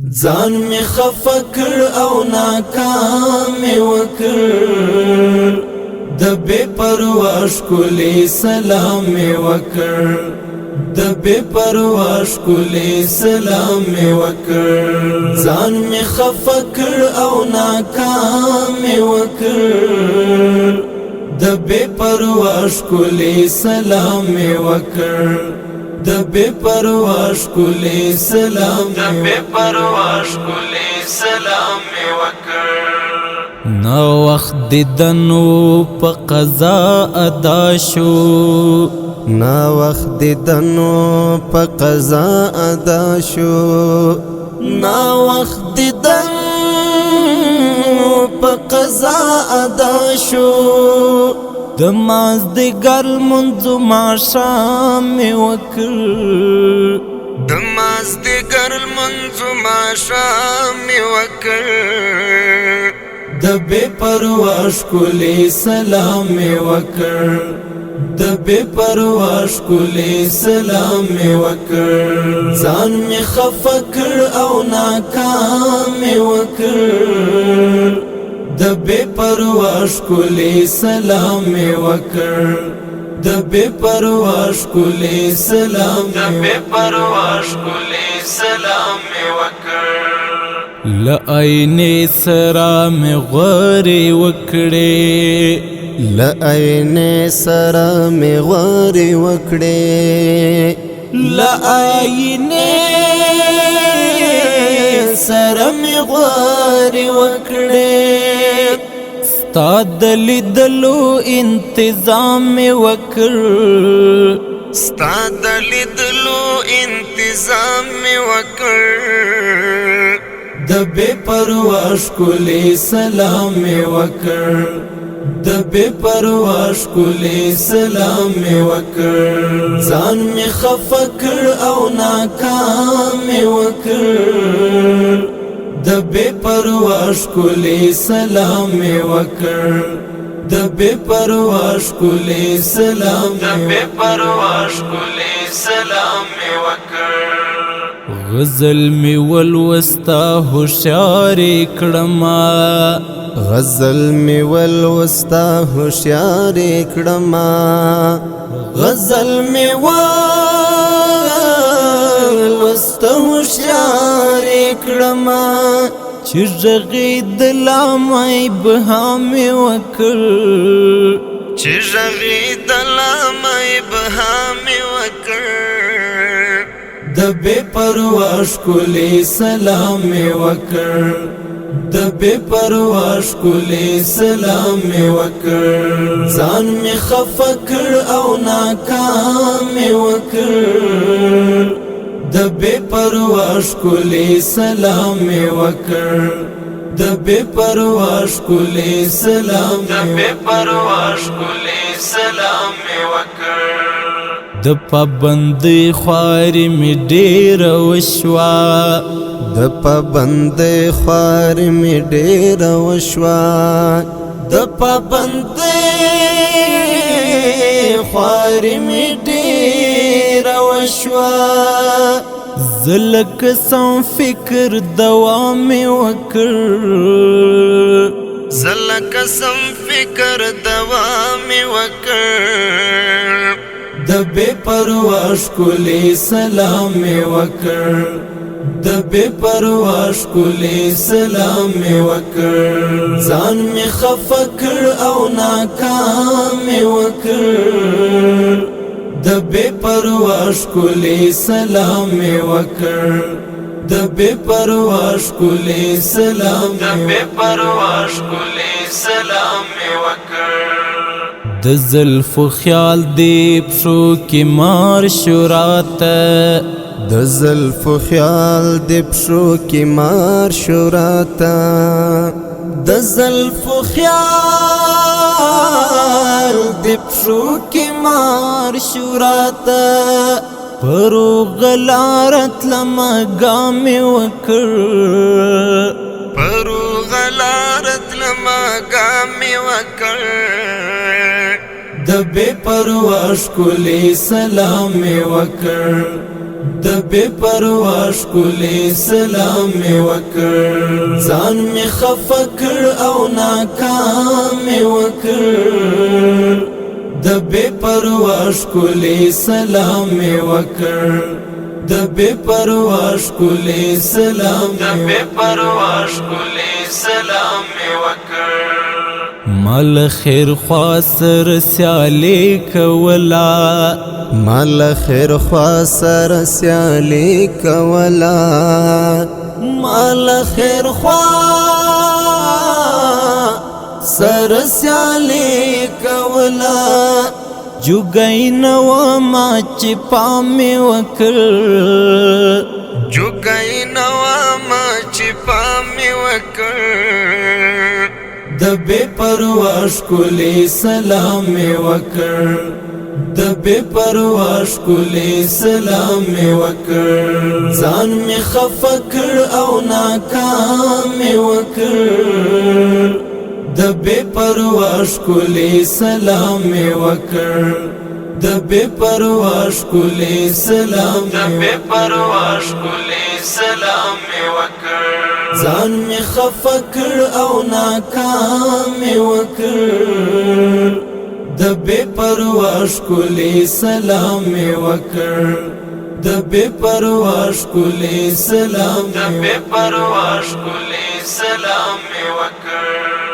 ځان می خفه کړ او ناکام می وکړ د بے پروا ښکلی سلام می وکړ د بے پروا ښکلی سلام می وکړ ځان می خفه کړ او ناکام می وکړ د بے پروا ښکلی سلام می وکړ د بے پروا ښکلی سلام د بے پروا ښکلی سلام می وکړ نا وخت دیدنو په قضا ادا شو نا وخت دیدنو په قضا ادا شو نا وخت دیدنو په قضا ادا شو د مازدیګر لمونځ ماښام مې وکړ د مازدیګر لمونځ ماښام مې وکړ د بے پروا ښکلی سلام می وکړ د بے پروا ښکلی سلام می وکړ ځان می خفه کړ او ناکام می وکړ د بے پروا ښکلی سلام می وکړ د بے پروا ښکلی سلام د بے پروا ښکلی سلام می وکړ لعینې سره مې غورې وکړې لعینې سره مې غورې وکړې لعینې سره مې غورې وکړې ستا د لیدلو انتظام مې وکړ ستا د لیدلو انتظام مې وکړ د بے پروا ښکلی سلام می وکړ د بے پروا ښکلی سلام می وکړ ځان می خفه کړ او ناکام می وکړ د بے پروا ښکلی سلام می وکړ د بے پروا ښکلی سلام د بے پروا ښکلی سلام می وکړ غزل می ولوستا هوښیارې کړما غزل می ولوستا هوښیارې کړما غزل می ولوستا هوښیارې کړما چې غږېدله مې ابهام مې وکړ چې غږېدله مې ابهام مې وکړ د بے پروا ښکلی سلام می وکړ د بے پروا ښکلی سلام می وکړ ځان می خفه کړ او ناکام می وکړ د بے پروا ښکلی سلام می وکړ د بے پروا ښکلی سلام د بے پروا ښکلی سلام می وکړ د پابندۍ خواري مې ډېره وشوه د پابندۍ خواري مې ډېره وشوه د پابندۍ خواري مې ډېره وشوه زه لکه سم فکر دوام مې وکړ زه لکه سم فکر دوام مې وکړ د بے پروا ښکلی سلام می وکړ د بے پروا ښکلی سلام می وکړ ځان می خفه کړ او ناکام می وکړ د بے پروا ښکلی سلام می وکړ د بے پروا ښکلی سلام د بے پروا ښکلی سلام می وکړ د زلفو خیال دی پښو کې مار شو راته د زلفو خیال دی پښو کې مار شو راته د زلفو خیال دی پښو کې مار شو راته پروغ لارت لما ګام وکړ پروغ لارت لما ګام وکړ د بے پروا ښکلی سلام می وکړ د بے پروا ښکلی سلام می وکړ ځان می خفه کړ او ناکام می وکړ د بے پروا ښکلی سلام می وکړ د بے پروا ښکلی سلام د بے پروا ښکلی سلام می وکړ مال خیر خوا سر سیالی کولا مال خیر خوا سر سیالی کولا مال خیر خوا سر سیالی کولا جوګی نو ما چې پامې وکړ جوګی نو ما چې پامې وکړ د بے پروا ښکلی سلام می وکړ د بے پروا ښکلی سلام می وکړ ځان می خفه کړ او ناکام می وکړ د بے پروا ښکلی سلام می وکړ د بے پروا ښکلی سلام د بے پروا ښکلی سلام می وکړ ځان می خفه کړ او ناکام می وکړ د بے پروا ښکلی سلام می وکړ د بے پروا ښکلی سلام د بے پروا ښکلی سلام می وکړ